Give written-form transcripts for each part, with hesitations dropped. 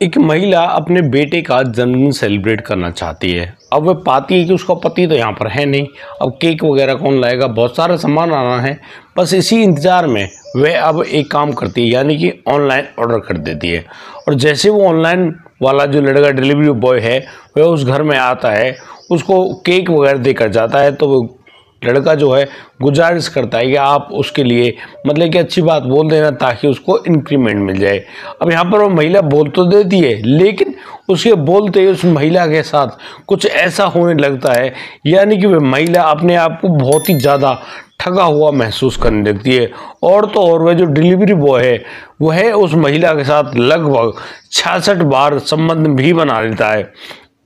एक महिला अपने बेटे का जन्मदिन सेलिब्रेट करना चाहती है। अब वह पाती है कि उसका पति तो यहाँ पर है नहीं। अब केक वगैरह कौन लाएगा, बहुत सारा सामान आना है। बस इसी इंतज़ार में वह अब एक काम करती है, यानी कि ऑनलाइन ऑर्डर कर देती है। और जैसे वो ऑनलाइन वाला जो लड़का डिलीवरी बॉय है वह उस घर में आता है, उसको केक वगैरह देकर जाता है, तो वो लड़का जो है गुजारिश करता है कि आप उसके लिए मतलब कि अच्छी बात बोल देना ताकि उसको इंक्रीमेंट मिल जाए। अब यहाँ पर वो महिला बोल तो देती है, लेकिन उसके बोलते ही उस महिला के साथ कुछ ऐसा होने लगता है, यानी कि वह महिला अपने आप को बहुत ही ज़्यादा ठगा हुआ महसूस करने लगती है। और तो और वह जो डिलीवरी बॉय है वह उस महिला के साथ लगभग 66 बार संबंध भी बना लेता है।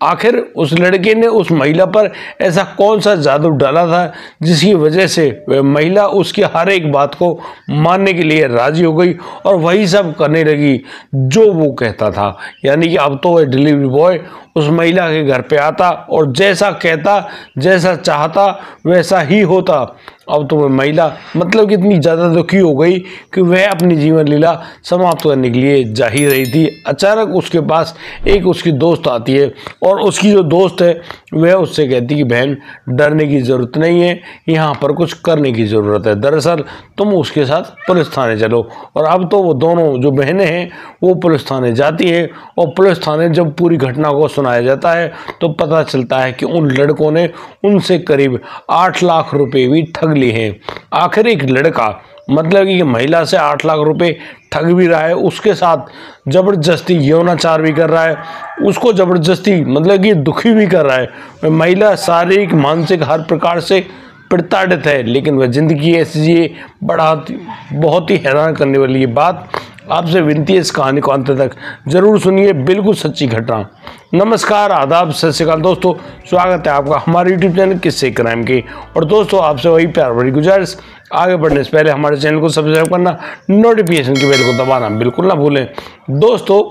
आखिर उस लड़के ने उस महिला पर ऐसा कौन सा जादू डाला था जिसकी वजह से वह महिला उसकी हर एक बात को मानने के लिए राजी हो गई और वही सब करने लगी जो वो कहता था। यानी कि अब तो वह डिलीवरी बॉय उस महिला के घर पे आता और जैसा कहता, जैसा चाहता वैसा ही होता। अब तो वह महिला मतलब कि इतनी ज़्यादा दुखी हो गई कि वह अपनी जीवन लीला समाप्त करने के लिए जा ही रही थी। अचानक उसके पास एक उसकी दोस्त आती है और उसकी जो दोस्त है वह उससे कहती कि बहन, डरने की ज़रूरत नहीं है, यहाँ पर कुछ करने की ज़रूरत है। दरअसल तुम उसके साथ पुलिस थाने चलो। और अब तो वो दोनों जो बहनें हैं वो पुलिस थाने जाती है और पुलिस थाने जब पूरी घटना को सुनाया जाता है तो पता चलता है कि उन लड़कों ने उनसे करीब 8 लाख रुपए भी ठग लिए हैं। आखिर एक लड़का मतलब कि महिला से 8 लाख रुपए ठग भी रहा है, उसके साथ जबरदस्ती यौनाचार भी कर रहा है, उसको जबरदस्ती मतलब कि दुखी भी कर रहा है। महिला शारीरिक मानसिक हर प्रकार से प्रताड़ित है, लेकिन वह जिंदगी ऐसी जिए बहुत ही हैरान करने वाली ये बात। आपसे विनती है इस कहानी को अंत तक जरूर सुनिए, बिल्कुल सच्ची घटना। नमस्कार, आदाब, सत श्री अकाल दोस्तों, स्वागत है आपका हमारे यूट्यूब चैनल किस्से क्राइम की। और दोस्तों आपसे वही प्यार भरी गुजारिश, आगे बढ़ने से पहले हमारे चैनल को सब्सक्राइब करना, नोटिफिकेशन की बेल को दबाना बिल्कुल ना भूलें। दोस्तों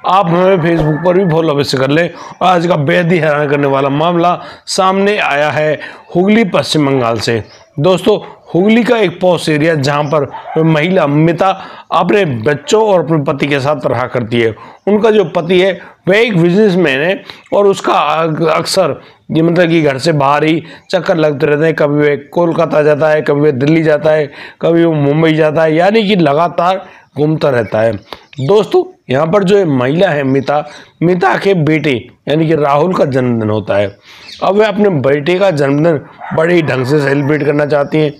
आप हमें फेसबुक पर भी फॉलो अवश्य कर लें। और आज का बेहद ही हैरान करने वाला मामला सामने आया है हुगली, पश्चिम बंगाल से। दोस्तों हुगली का एक पॉश एरिया जहां पर महिला अमिता अपने बच्चों और अपने पति के साथ रहा करती है। उनका जो पति है वह एक बिजनेसमैन है और उसका अक्सर ये मतलब कि घर से बाहर ही चक्कर लगते रहते हैं। कभी वह कोलकाता जाता है, कभी वह दिल्ली जाता है, कभी वो मुंबई जाता है, यानी कि लगातार घूमता रहता है। दोस्तों यहाँ पर जो महिला है मिता के बेटे यानी कि राहुल का जन्मदिन होता है। अब वे अपने बेटे का जन्मदिन बड़े ही ढंग से सेलिब्रेट करना चाहती हैं,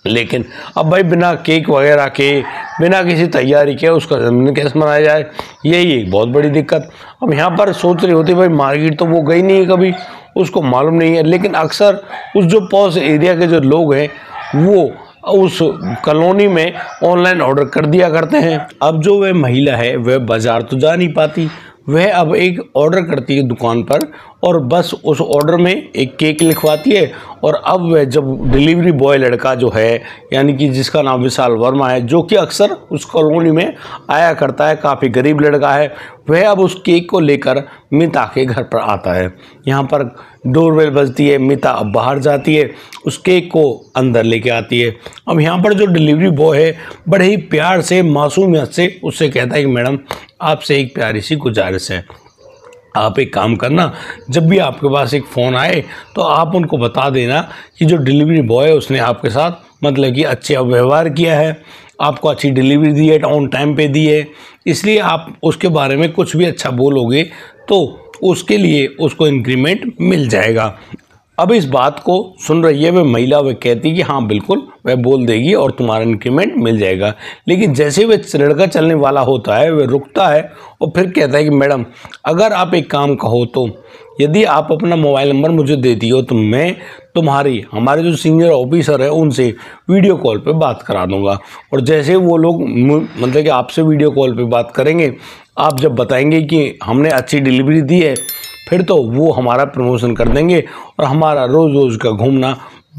लेकिन अब भाई बिना केक वगैरह के, बिना किसी तैयारी के उसका जन्मदिन कैसे मनाया जाए, यही एक बहुत बड़ी दिक्कत। अब यहाँ पर सोच रही होती भाई मार्केट तो वो गई नहीं है कभी, उसको मालूम नहीं है, लेकिन अक्सर उस जो पॉश एरिया के जो लोग हैं वो उस कॉलोनी में ऑनलाइन ऑर्डर कर दिया करते हैं। अब जो वह महिला है वह बाजार तो जा नहीं पाती, वह अब एक ऑर्डर करती है दुकान पर और बस उस ऑर्डर में एक केक लिखवाती है। और अब वह जब डिलीवरी बॉय लड़का जो है यानी कि जिसका नाम विशाल वर्मा है, जो कि अक्सर उस कॉलोनी में आया करता है, काफ़ी गरीब लड़का है, वह अब उस केक को लेकर मिता के घर पर आता है। यहाँ पर डोरबेल बजती है, मिता अब बाहर जाती है, उस केक को अंदर लेके आती है। अब यहाँ पर जो डिलीवरी बॉय है बड़े ही प्यार से, मासूमियत से उससे कहता है कि मैडम आपसे एक प्यारी सी गुजारिश है, आप एक काम करना, जब भी आपके पास एक फ़ोन आए तो आप उनको बता देना कि जो डिलीवरी बॉय है उसने आपके साथ मतलब कि अच्छे व्यवहार किया है, आपको अच्छी डिलीवरी दी है, ऑन टाइम पे दी है, इसलिए आप उसके बारे में कुछ भी अच्छा बोलोगे तो उसके लिए उसको इंक्रीमेंट मिल जाएगा। अब इस बात को सुन रही है वह महिला, वह कहती है कि हाँ बिल्कुल वह बोल देगी और तुम्हारा इंक्रीमेंट मिल जाएगा। लेकिन जैसे वह लड़का चलने वाला होता है वह रुकता है और फिर कहता है कि मैडम अगर आप एक काम कहो तो यदि आप अपना मोबाइल नंबर मुझे दे दियो तो मैं हमारे जो सीनियर ऑफिसर है उनसे वीडियो कॉल पे बात करा दूंगा। और जैसे वो लोग मतलब कि आपसे वीडियो कॉल पे बात करेंगे, आप जब बताएंगे कि हमने अच्छी डिलीवरी दी है, फिर तो वो हमारा प्रमोशन कर देंगे और हमारा रोज़ रोज़ का घूमना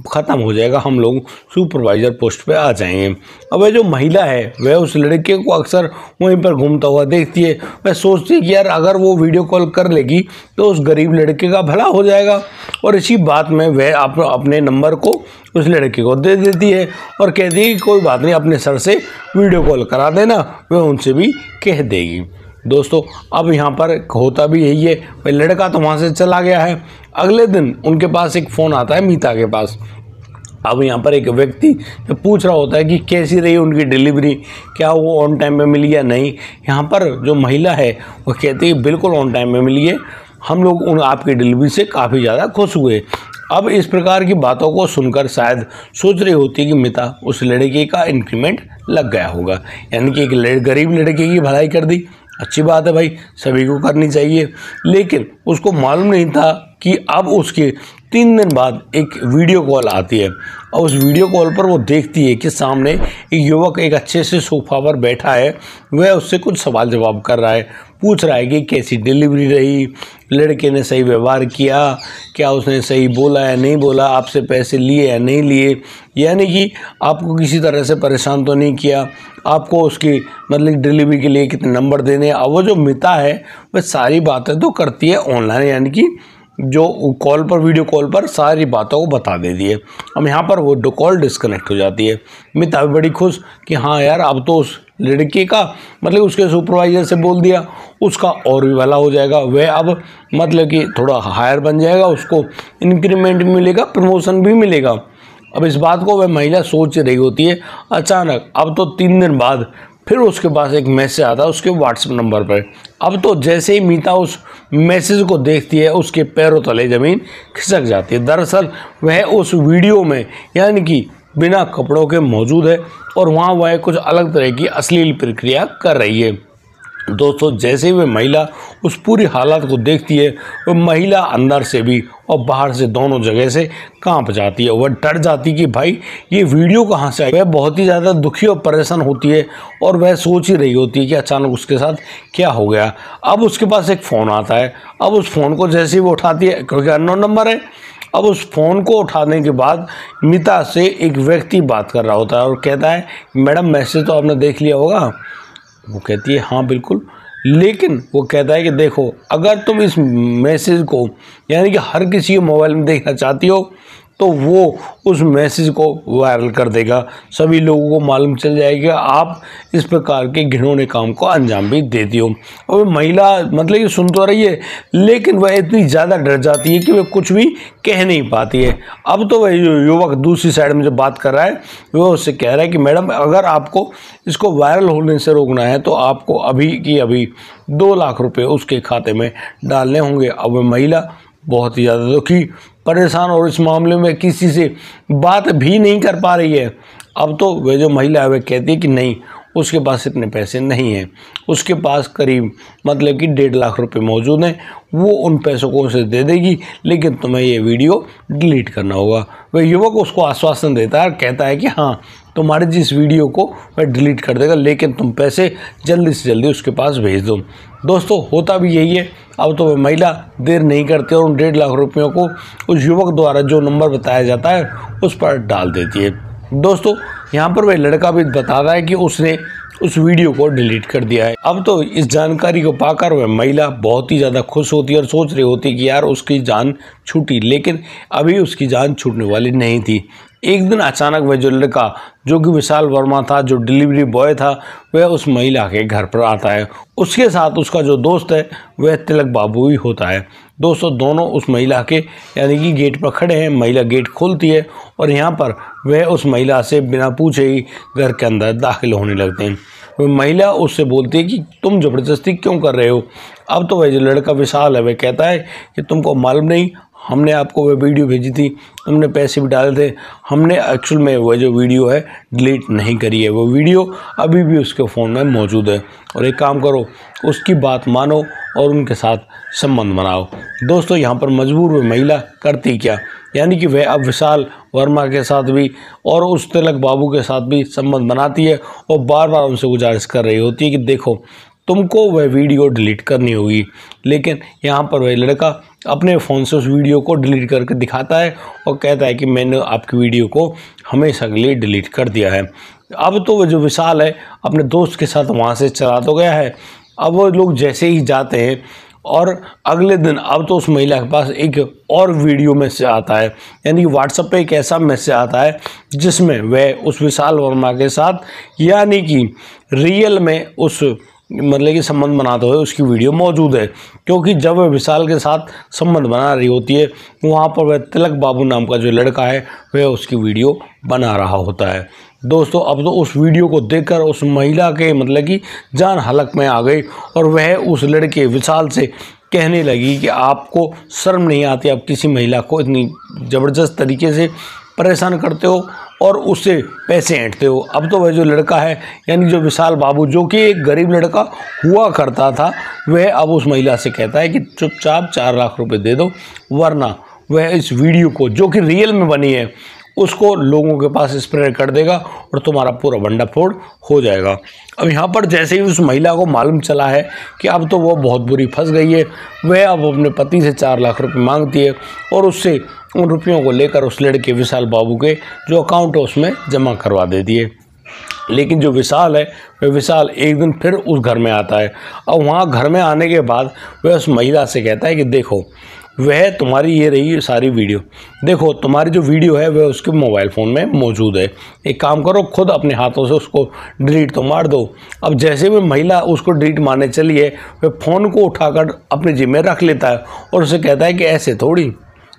ख़त्म हो जाएगा, हम लोग सुपरवाइज़र पोस्ट पे आ जाएंगे। अब वह जो महिला है वह उस लड़के को अक्सर वहीं पर घूमता हुआ देखती है। वह सोचती है कि यार अगर वो वीडियो कॉल कर लेगी तो उस गरीब लड़के का भला हो जाएगा। और इसी बात में वह अपने नंबर को उस लड़के को दे देती है और कहती है कि कोई बात नहीं, अपने सर से वीडियो कॉल करा देना, वह उनसे भी कह देगी। दोस्तों अब यहाँ पर होता भी यही है, भाई लड़का तो वहाँ से चला गया है। अगले दिन उनके पास एक फ़ोन आता है मीता के पास। अब यहाँ पर एक व्यक्ति जो पूछ रहा होता है कि कैसी रही उनकी डिलीवरी, क्या वो ऑन टाइम में मिली या नहीं। यहाँ पर जो महिला है वो कहती है बिल्कुल ऑन टाइम में मिली है, हम लोग आपकी डिलीवरी से काफ़ी ज़्यादा खुश हुए। अब इस प्रकार की बातों को सुनकर शायद सोच रही होती है कि मिता उस लड़के का इंक्रीमेंट लग गया होगा, यानी कि एक गरीब लड़के की भलाई कर दी। अच्छी बात है भाई, सभी को करनी चाहिए। लेकिन उसको मालूम नहीं था कि अब उसके 3 दिन बाद एक वीडियो कॉल आती है और उस वीडियो कॉल पर वो देखती है कि सामने एक युवक एक अच्छे से सोफा पर बैठा है। वह उससे कुछ सवाल जवाब कर रहा है, पूछ रहा है कि कैसी डिलीवरी रही, लड़के ने सही व्यवहार किया, क्या उसने सही बोला या नहीं बोला, आपसे पैसे लिए या नहीं लिए, यानी कि आपको किसी तरह से परेशान तो नहीं किया, आपको उसकी मतलब डिलीवरी के लिए कितने नंबर देने। अब वो जो मिता है वह सारी बातें तो करती है ऑनलाइन, यानी कि जो कॉल पर वीडियो कॉल पर सारी बातों को बता देती है। अब यहाँ पर वो कॉल डिस्कनेक्ट हो जाती है। मिता भी बड़ी खुश कि हाँ यार, अब तो उस लड़के का मतलब उसके सुपरवाइजर से बोल दिया, उसका और भी भला हो जाएगा। वह अब मतलब कि थोड़ा हायर बन जाएगा, उसको इंक्रीमेंट भी मिलेगा, प्रमोशन भी मिलेगा। अब इस बात को वह महिला सोच रही होती है। अचानक अब तो 3 दिन बाद फिर उसके पास एक मैसेज आता है उसके व्हाट्सएप नंबर पर। अब तो जैसे ही मीता उस मैसेज को देखती है उसके पैरों तले ज़मीन खिसक जाती है। दरअसल वह उस वीडियो में यानी कि बिना कपड़ों के मौजूद है और वहाँ वह कुछ अलग तरह की अश्लील प्रक्रिया कर रही है। दोस्तों जैसे ही वह महिला उस पूरी हालत को देखती है, वह महिला अंदर से भी और बाहर से दोनों जगह से कांप जाती है। वह डर जाती कि भाई ये वीडियो कहाँ से आई। वह बहुत ही ज़्यादा दुखी और परेशान होती है और वह सोच ही रही होती है कि अचानक उसके साथ क्या हो गया। अब उसके पास एक फ़ोन आता है। अब उस फ़ोन को जैसे ही वो उठाती है, क्योंकि अननोन नंबर है, अब उस फ़ोन को उठाने के बाद मिता से एक व्यक्ति बात कर रहा होता है और कहता है मैडम मैसेज तो आपने देख लिया होगा। वो कहती है हाँ बिल्कुल। लेकिन वो कहता है कि देखो, अगर तुम इस मैसेज को यानी कि हर किसी के मोबाइल में देखना चाहती हो तो वो उस मैसेज को वायरल कर देगा, सभी लोगों को मालूम चल जाएगा आप इस प्रकार के घिनौने काम को अंजाम भी देती हो। और महिला मतलब कि सुन तो रही है, लेकिन वह इतनी ज़्यादा डर जाती है कि वह कुछ भी कह नहीं पाती है। अब तो वह युवक दूसरी साइड में जो बात कर रहा है वह उससे कह रहा है कि मैडम अगर आपको इसको वायरल होने से रोकना है तो आपको अभी की अभी 2 लाख रुपये उसके खाते में डालने होंगे। अब वह महिला बहुत ही ज़्यादा दुखी, परेशान और इस मामले में किसी से बात भी नहीं कर पा रही है। अब तो वह जो महिला है वह कहती है कि नहीं, उसके पास इतने पैसे नहीं हैं, उसके पास करीब मतलब कि 1.5 लाख रुपए मौजूद हैं, वो उन पैसों को उसे दे देगी, लेकिन तुम्हें ये वीडियो डिलीट करना होगा। वह युवक उसको आश्वासन देता है, कहता है कि हाँ तुम्हारे जिस वीडियो को वह डिलीट कर देगा, लेकिन तुम पैसे जल्दी से जल्दी उसके पास भेज दो। दोस्तों होता भी यही है। अब तो वह महिला देर नहीं करती और उन 1.5 लाख रुपयों को उस युवक द्वारा जो नंबर बताया जाता है उस पर डाल देती है। दोस्तों यहाँ पर वह लड़का भी बताता है कि उसने उस वीडियो को डिलीट कर दिया है। अब तो इस जानकारी को पाकर वह महिला बहुत ही ज़्यादा खुश होती है और सोच रही होती है कि यार उसकी जान छूटी, लेकिन अभी उसकी जान छूटने वाली नहीं थी। एक दिन अचानक वह जो लड़का जो कि विशाल वर्मा था, जो डिलीवरी बॉय था, वह उस महिला के घर पर आता है। उसके साथ उसका जो दोस्त है वह तिलक बाबू ही होता है। दोस्तों दोनों उस महिला के यानी कि गेट पर खड़े हैं। महिला गेट खोलती है और यहाँ पर वह उस महिला से बिना पूछे ही घर के अंदर दाखिल होने लगते हैं। वह महिला उससे बोलती है कि तुम ज़बरदस्ती क्यों कर रहे हो। अब तो वह जो लड़का विशाल है वह कहता है कि तुमको मालूम नहीं, हमने आपको वह वीडियो भेजी थी, तुमने पैसे भी डाले थे, हमने एक्चुअल में वह जो वीडियो है डिलीट नहीं करी है, वो वीडियो अभी भी उसके फ़ोन में मौजूद है। और एक काम करो, उसकी बात मानो और उनके साथ संबंध बनाओ। दोस्तों यहाँ पर मजबूर हुई महिला करती क्या, यानी कि वह अब विशाल वर्मा के साथ भी और उस तिलक बाबू के साथ भी संबंध बनाती है और बार बार उनसे गुजारिश कर रही होती है कि देखो तुमको वह वीडियो डिलीट करनी होगी। लेकिन यहाँ पर वह लड़का अपने फ़ोन से उस वीडियो को डिलीट करके दिखाता है और कहता है कि मैंने आपकी वीडियो को हमेशा के लिए डिलीट कर दिया है। अब तो वह जो विशाल है अपने दोस्त के साथ वहाँ से चला तो गया है। अब वो लोग जैसे ही जाते हैं और अगले दिन अब तो उस महिला के पास एक और वीडियो मैसेज आता है, यानी कि व्हाट्सएप पे एक ऐसा मैसेज आता है जिसमें वह उस विशाल वर्मा के साथ यानी कि रियल में उस मतलब कि संबंध बनाते हुए उसकी वीडियो मौजूद है, क्योंकि जब वह विशाल के साथ संबंध बना रही होती है वहाँ पर वह तिलक बाबू नाम का जो लड़का है वह उसकी वीडियो बना रहा होता है। दोस्तों अब तो उस वीडियो को देखकर उस महिला के मतलब कि जान हलक में आ गई और वह उस लड़के विशाल से कहने लगी कि आपको शर्म नहीं आती, आप किसी महिला को इतनी ज़बरदस्त तरीके से परेशान करते हो और उससे पैसे ऐंठते हो। अब तो वह जो लड़का है यानी जो विशाल बाबू, जो कि एक गरीब लड़का हुआ करता था, वह अब उस महिला से कहता है कि चुपचाप 4 लाख रुपए दे दो, वरना वह इस वीडियो को जो कि रियल में बनी है उसको लोगों के पास स्प्रेड कर देगा और तुम्हारा पूरा भंडाफोड़ हो जाएगा। अब यहाँ पर जैसे ही उस महिला को मालूम चला है कि अब तो वो बहुत बुरी फंस गई है, वह अब अपने पति से 4 लाख रुपए मांगती है और उससे उन रुपयों को लेकर उस लड़के विशाल बाबू के जो अकाउंट है उसमें जमा करवा देती है। लेकिन जो विशाल है वह विशाल एक दिन फिर उस घर में आता है। अब वहाँ घर में आने के बाद वह उस महिला से कहता है कि देखो वह तुम्हारी ये रही सारी वीडियो, देखो तुम्हारी जो वीडियो है वह उसके मोबाइल फ़ोन में मौजूद है, एक काम करो खुद अपने हाथों से उसको डिलीट तो मार दो। अब जैसे भी महिला उसको डिलीट मारने चली है वह फ़ोन को उठाकर अपने जेब में रख लेता है और उसे कहता है कि ऐसे थोड़ी,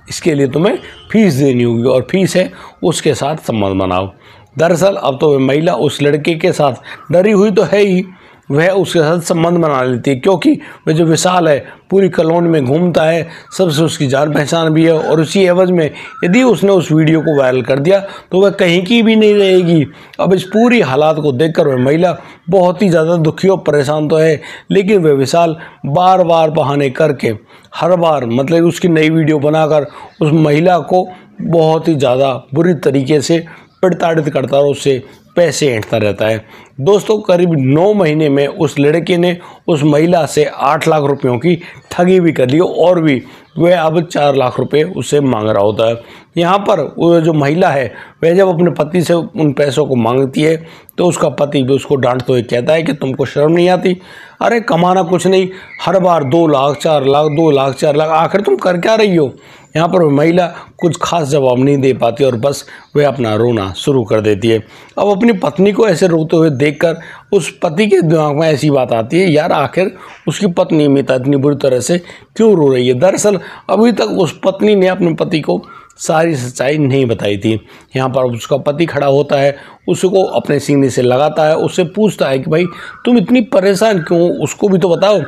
इसके लिए तुम्हें फ़ीस देनी होगी और फीस है उसके साथ संबंध बनाओ। दरअसल अब तो वह महिला उस लड़के के साथ डरी हुई तो है ही, वह उसके साथ संबंध बना लेती है, क्योंकि वह जो विशाल है पूरी कॉलोनी में घूमता है, सबसे उसकी जान पहचान भी है और उसी एवज में यदि उसने उस वीडियो को वायरल कर दिया तो वह कहीं की भी नहीं रहेगी। अब इस पूरी हालात को देखकर वह महिला बहुत ही ज़्यादा दुखी और परेशान तो है, लेकिन वह विशाल बार बार बहाने करके हर बार मतलब उसकी नई वीडियो बनाकर उस महिला को बहुत ही ज़्यादा बुरी तरीके से प्रताड़ित करता और उससे पैसे ऐंठता रहता है। दोस्तों करीब 9 महीने में उस लड़के ने उस महिला से 8 लाख रुपयों की ठगी भी कर ली और भी वह अब 4 लाख रुपए उससे मांग रहा होता है। यहाँ पर वो जो महिला है वह जब अपने पति से उन पैसों को मांगती है तो उसका पति भी उसको डांटते हुए कहता है कि तुमको शर्म नहीं आती, अरे कमाना कुछ नहीं, हर बार 2 लाख 4 लाख 2 लाख 4 लाख, आखिर तुम कर क्या रही हो। यहाँ पर महिला कुछ खास जवाब नहीं दे पाती और बस वह अपना रोना शुरू कर देती है। अब अपनी पत्नी को ऐसे रोते हुए देखकर उस पति के दिमाग में ऐसी बात आती है, यार आखिर उसकी पत्नी मीता इतनी बुरी तरह से क्यों रो रही है। दरअसल अभी तक उस पत्नी ने अपने पति को सारी सच्चाई नहीं बताई थी। यहाँ पर उसका पति खड़ा होता है, उसको अपने सीने से लगाता है, उससे पूछता है कि भाई तुम इतनी परेशान क्यों, उसको भी तो बताओ।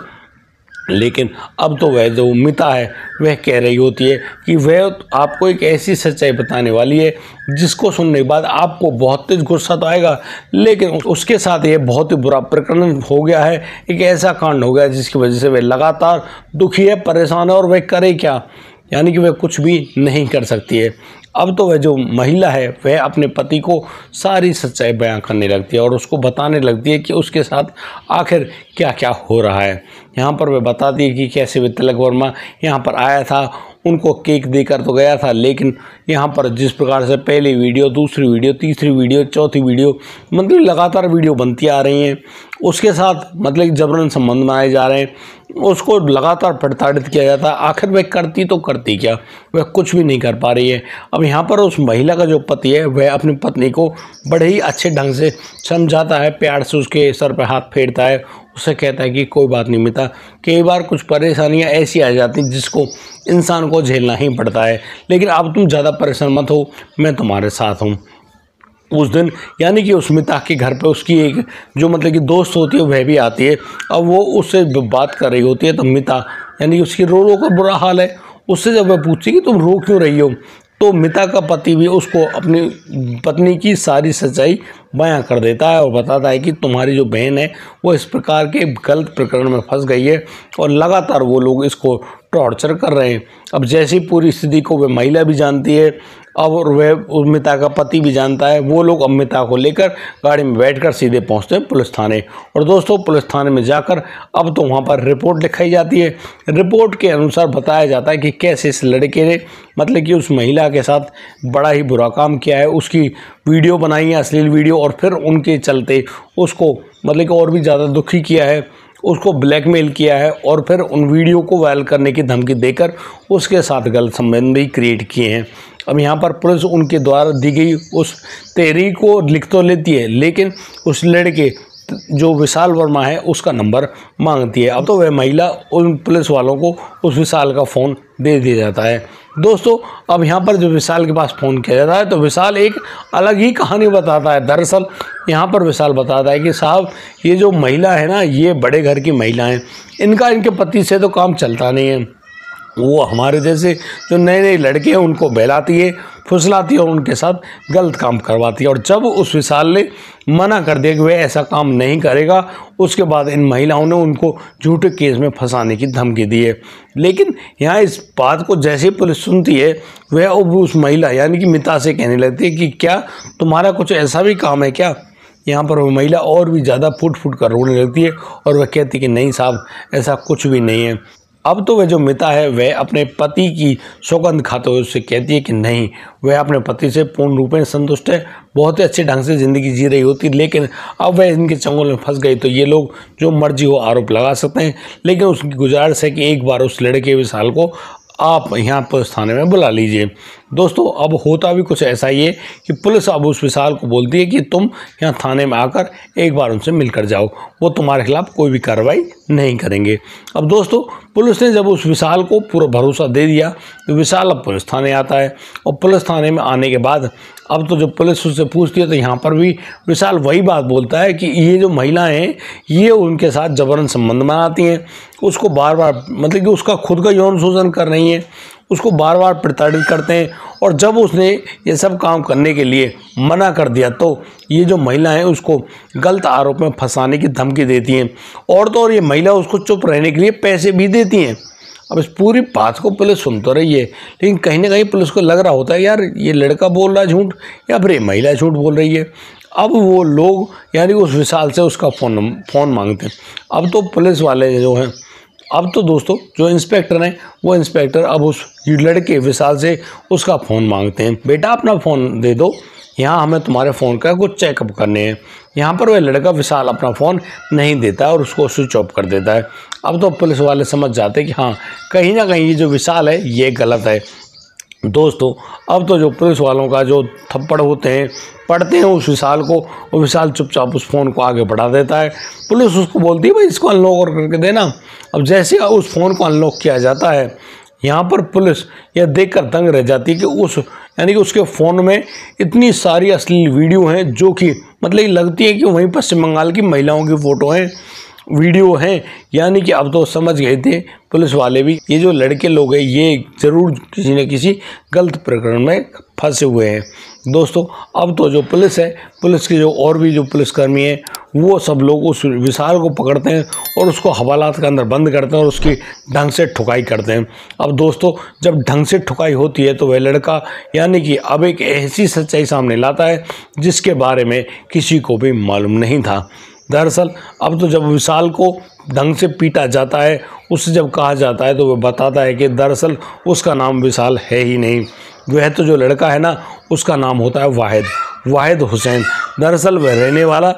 लेकिन अब तो वह जो मिता है वह कह रही होती है कि वह आपको एक ऐसी सच्चाई बताने वाली है जिसको सुनने के बाद आपको बहुत तेज गुस्सा तो आएगा, लेकिन उसके साथ ये बहुत ही बुरा प्रकरण हो गया है, एक ऐसा कांड हो गया जिसकी वजह से वह लगातार दुखी है, परेशान है और वह करे क्या, यानी कि वह कुछ भी नहीं कर सकती है। अब तो वह जो महिला है वह अपने पति को सारी सच्चाई बयां करने लगती है और उसको बताने लगती है कि उसके साथ आखिर क्या क्या हो रहा है। यहाँ पर वह बताती है कि कैसे वह तिलक वर्मा यहाँ पर आया था, उनको केक देकर तो गया था, लेकिन यहाँ पर जिस प्रकार से पहली वीडियो, दूसरी वीडियो, तीसरी वीडियो, चौथी वीडियो, मतलब लगातार वीडियो बनती आ रही हैं, उसके साथ मतलब जबरन संबंध बनाए जा रहे हैं, उसको लगातार प्रताड़ित किया जाता है। आखिर वह करती तो करती क्या, वह कुछ भी नहीं कर पा रही है। अब यहाँ पर उस महिला का जो पति है वह अपनी पत्नी को बड़े ही अच्छे ढंग से समझाता है, प्यार से उसके सर पर हाथ फेरता है, उससे कहता है कि कोई बात नहीं मिता, कई बार कुछ परेशानियां ऐसी आ जाती हैं जिसको इंसान को झेलना ही पड़ता है, लेकिन अब तुम ज़्यादा परेशान मत हो, मैं तुम्हारे साथ हूँ। उस दिन यानी कि उस मिता के घर पे उसकी एक जो मतलब कि दोस्त होती है वह भी आती है। अब वो उससे बात कर रही होती है तो मिता यानी कि उसकी रो रो का बुरा हाल है, उससे जब वह पूछती कि तुम रो क्यों रही हो, तो मिता का पति भी उसको अपनी पत्नी की सारी सच्चाई बयां कर देता है और बताता है कि तुम्हारी जो बहन है वो इस प्रकार के गलत प्रकरण में फंस गई है और लगातार वो लोग इसको टॉर्चर कर रहे हैं। अब जैसी पूरी स्थिति को वह महिला भी जानती है और वह मिता का पति भी जानता है। वो लोग अब मिता को लेकर गाड़ी में बैठकर सीधे पहुंचते हैं पुलिस थाने। और दोस्तों पुलिस थाने में जाकर अब तो वहां पर रिपोर्ट लिखाई जाती है। रिपोर्ट के अनुसार बताया जाता है कि कैसे इस लड़के ने मतलब कि उस महिला के साथ बड़ा ही बुरा काम किया है, उसकी वीडियो बनाई है, अश्लील वीडियो, और फिर उनके चलते उसको मतलब कि और भी ज़्यादा दुखी किया है, उसको ब्लैकमेल किया है और फिर उन वीडियो को वायरल करने की धमकी देकर उसके साथ गलत संबंध भी क्रिएट किए हैं। अब यहाँ पर पुलिस उनके द्वारा दी गई उस तहरीर को लिख तो लेती है, लेकिन उस लड़के जो विशाल वर्मा है उसका नंबर मांगती है। अब तो वह महिला उन पुलिस वालों को उस विशाल का फ़ोन दे दिया जाता है। दोस्तों अब यहाँ पर जो विशाल के पास फ़ोन किया जाता है तो विशाल एक अलग ही कहानी बताता है। दरअसल यहाँ पर विशाल बताता है कि साहब ये जो महिला है ना, ये बड़े घर की महिला है, इनके पति से तो काम चलता नहीं है। वो हमारे जैसे जो नए नए लड़के हैं उनको बहलाती है, फुसलाती है और उनके साथ गलत काम करवाती है। और जब उस विशाल ने मना कर दिया कि वह ऐसा काम नहीं करेगा, उसके बाद इन महिलाओं ने उनको झूठे केस में फंसाने की धमकी दी है। लेकिन यहाँ इस बात को जैसे ही पुलिस सुनती है, वह अब उस महिला यानी कि मिता से कहने लगती है कि क्या तुम्हारा कुछ ऐसा भी काम है क्या। यहाँ पर वो महिला और भी ज़्यादा फुट कर रोने लगती है और वह कहती है कि नहीं साहब, ऐसा कुछ भी नहीं है। अब तो वह जो मिता है वह अपने पति की सौगंध खाते हुए उससे कहती है कि नहीं, वह अपने पति से पूर्ण रूप में संतुष्ट है, बहुत ही अच्छे ढंग से ज़िंदगी जी रही होती। लेकिन अब वह इनके चंगुल में फंस गई तो ये लोग जो मर्जी हो आरोप लगा सकते हैं। लेकिन उसकी गुजारिश है कि एक बार उस लड़के विशाल को आप यहाँ पुलिस थाने में बुला लीजिए। दोस्तों अब होता भी कुछ ऐसा ही है कि पुलिस अब उस विशाल को बोलती है कि तुम यहाँ थाने में आकर एक बार उनसे मिलकर जाओ, वो तुम्हारे खिलाफ कोई भी कार्रवाई नहीं करेंगे। अब दोस्तों पुलिस ने जब उस विशाल को पूरा भरोसा दे दिया तो विशाल अब पुलिस थाने आता है। और पुलिस थाने में आने के बाद अब तो जब पुलिस उससे पूछती है तो यहाँ पर भी विशाल वही बात बोलता है कि ये जो महिलाएं हैं ये उनके साथ जबरन संबंध बनाती हैं, उसको बार बार मतलब कि उसका खुद का यौन शोषण कर रही हैं, उसको बार बार प्रताड़ित करते हैं। और जब उसने ये सब काम करने के लिए मना कर दिया तो ये जो महिला है उसको गलत आरोप में फंसाने की धमकी देती हैं। और तो और ये महिला उसको चुप रहने के लिए पैसे भी देती हैं। अब इस पूरी बात को पुलिस सुन तो रही है, लेकिन कहीं ना कहीं पुलिस को लग रहा होता है यार ये लड़का बोल रहा है झूठ या फिर ये महिला झूठ बोल रही है। अब वो लोग यानी उस विशाल से उसका फ़ोन मांगते हैं। अब तो पुलिस वाले जो हैं, अब तो दोस्तों जो इंस्पेक्टर हैं वो इंस्पेक्टर अब उस लड़के विशाल से उसका फ़ोन मांगते हैं। बेटा अपना फ़ोन दे दो, यहाँ हमें तुम्हारे फ़ोन का कुछ चेकअप करने हैं। यहाँ पर वह लड़का विशाल अपना फ़ोन नहीं देता है और उसको स्विच ऑफ कर देता है। अब तो पुलिस वाले समझ जाते हैं कि हाँ कहीं ना कहीं ये जो विशाल है ये गलत है। दोस्तों अब तो जो पुलिस वालों का जो थप्पड़ होते हैं पढ़ते हैं उस विशाल को, वो विशाल चुपचाप उस फ़ोन को आगे बढ़ा देता है। पुलिस उसको बोलती है भाई इसको अनलॉक करके देना। अब जैसे उस फ़ोन को अनलॉक किया जाता है, यहाँ पर पुलिस यह देखकर दंग रह जाती है कि यानी कि उसके फ़ोन में इतनी सारी अश्लील वीडियो हैं जो कि मतलब लगती है कि वहीं पश्चिम बंगाल की महिलाओं की फ़ोटो हैं, वीडियो हैं। यानी कि अब तो समझ गए थे पुलिस वाले भी ये जो लड़के लोग हैं ये ज़रूर किसी न किसी गलत प्रकरण में फंसे हुए हैं। दोस्तों अब तो जो पुलिस है, पुलिस के जो और भी जो पुलिसकर्मी हैं वो सब लोग उस विशाल को पकड़ते हैं और उसको हवालात के अंदर बंद करते हैं और उसकी ढंग से ठुकाई करते हैं। अब दोस्तों जब ढंग से ठुकाई होती है तो वह लड़का यानी कि अब एक ऐसी सच्चाई सामने लाता है जिसके बारे में किसी को भी मालूम नहीं था। दरअसल अब तो जब विशाल को ढंग से पीटा जाता है, उससे जब कहा जाता है तो वह बताता है कि दरअसल उसका नाम विशाल है ही नहीं, वह तो जो लड़का है ना उसका नाम होता है वाहिद हुसैन। दरअसल वह रहने वाला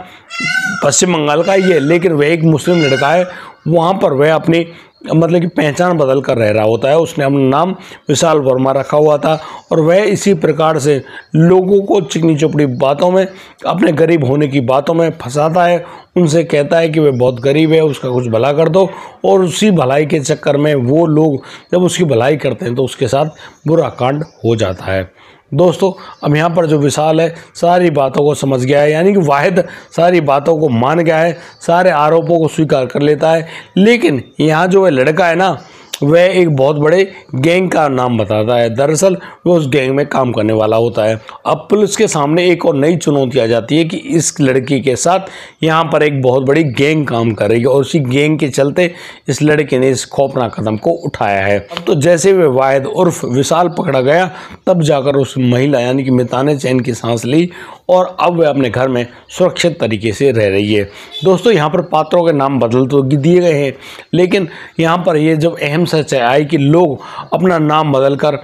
पश्चिम बंगाल का ही है, लेकिन वह एक मुस्लिम लड़का है। वहाँ पर वह अपनी मतलब कि पहचान बदल कर रह रहा होता है। उसने अपना नाम विशाल वर्मा रखा हुआ था और वह इसी प्रकार से लोगों को चिकनी चुपड़ी बातों में, अपने गरीब होने की बातों में फंसाता है। उनसे कहता है कि वह बहुत गरीब है, उसका कुछ भला कर दो, और उसी भलाई के चक्कर में वो लोग जब उसकी भलाई करते हैं तो उसके साथ बुरा कांड हो जाता है। दोस्तों अब यहाँ पर जो विशाल है सारी बातों को समझ गया है, यानी कि वाहिद सारी बातों को मान गया है, सारे आरोपों को स्वीकार कर लेता है। लेकिन यहाँ जो वह लड़का है ना वह एक बहुत बड़े गैंग का नाम बताता है। दरअसल वह उस गैंग में काम करने वाला होता है। अब पुलिस के सामने एक और नई चुनौती आ जाती है कि इस लड़की के साथ यहाँ पर एक बहुत बड़ी गैंग काम कर रही है और उसी गैंग के चलते इस लड़के ने इस खौफनाक कदम को उठाया है। अब तो जैसे वह वाहिद उर्फ विशाल पकड़ा गया तब जाकर उस महिला यानी कि मिता ने चैन की सांस ली और अब वह अपने घर में सुरक्षित तरीके से रह रही है। दोस्तों यहाँ पर पात्रों के नाम बदल तो दिए गए हैं, लेकिन यहाँ पर ये जब अहम सच्चाई आई कि लोग अपना नाम बदलकर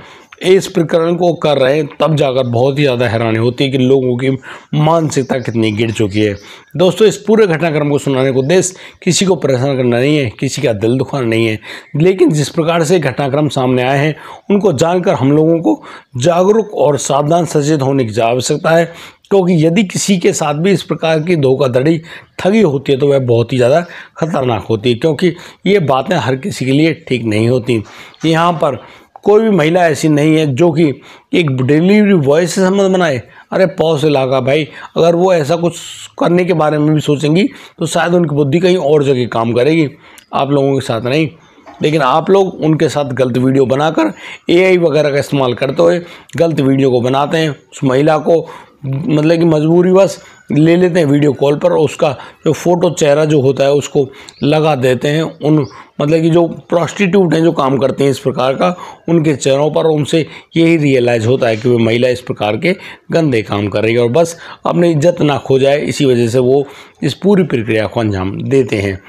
इस प्रकरण को कर रहे हैं तब जाकर बहुत ही ज़्यादा हैरानी होती है कि लोगों की मानसिकता कितनी गिर चुकी है। दोस्तों इस पूरे घटनाक्रम को सुनाने को उद्देश्य किसी को परेशान करना नहीं है, किसी का दिल दुखाना नहीं है, लेकिन जिस प्रकार से घटनाक्रम सामने आए हैं उनको जानकर हम लोगों को जागरूक और सावधान सचेत होने की आवश्यकता है क्योंकि यदि किसी के साथ भी इस प्रकार की धोखाधड़ी ठगी होती है तो वह बहुत ही ज़्यादा खतरनाक होती है, क्योंकि ये बातें हर किसी के लिए ठीक नहीं होती। यहाँ पर कोई भी महिला ऐसी नहीं है जो कि एक डिलीवरी बॉय से संबंध बनाए। अरे पौ से लागा भाई, अगर वो ऐसा कुछ करने के बारे में भी सोचेंगी तो शायद उनकी बुद्धि कहीं और जगह काम करेगी, आप लोगों के साथ नहीं। लेकिन आप लोग उनके साथ गलत वीडियो बनाकर AI वगैरह का इस्तेमाल करते हुए गलत वीडियो को बनाते हैं। उस महिला को मतलब कि मजबूरी बस ले लेते हैं वीडियो कॉल पर, उसका जो फ़ोटो चेहरा जो होता है उसको लगा देते हैं। उन मतलब कि जो प्रोस्टिट्यूट हैं जो काम करते हैं इस प्रकार का, उनके चेहरों पर उनसे यही रियलाइज़ होता है कि वो महिला इस प्रकार के गंदे काम कर रही है और बस अपनी इज्जत ना खो जाए, इसी वजह से वो इस पूरी प्रक्रिया को अंजाम देते हैं।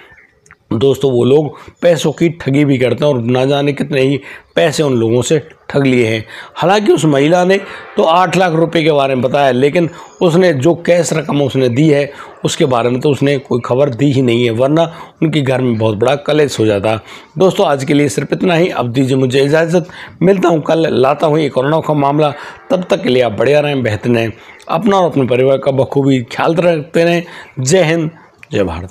दोस्तों वो लोग पैसों की ठगी भी करते हैं और ना जाने कितने ही पैसे उन लोगों से ठग लिए हैं। हालांकि उस महिला ने तो 8 लाख रुपए के बारे में बताया, लेकिन उसने जो कैश रकम उसने दी है उसके बारे में तो उसने कोई खबर दी ही नहीं है, वरना उनके घर में बहुत बड़ा कलेश हो जाता। दोस्तों आज के लिए सिर्फ इतना ही, अब दीजिए मुझे इजाज़त, मिलता हूँ कल, लाता हूँ एक और नौखा मामला। तब तक के लिए आप बढ़िया रहें, बेहतर रहें, अपना और अपने परिवार का बखूबी ख्याल रखते रहें। जय हिंद, जय भारत।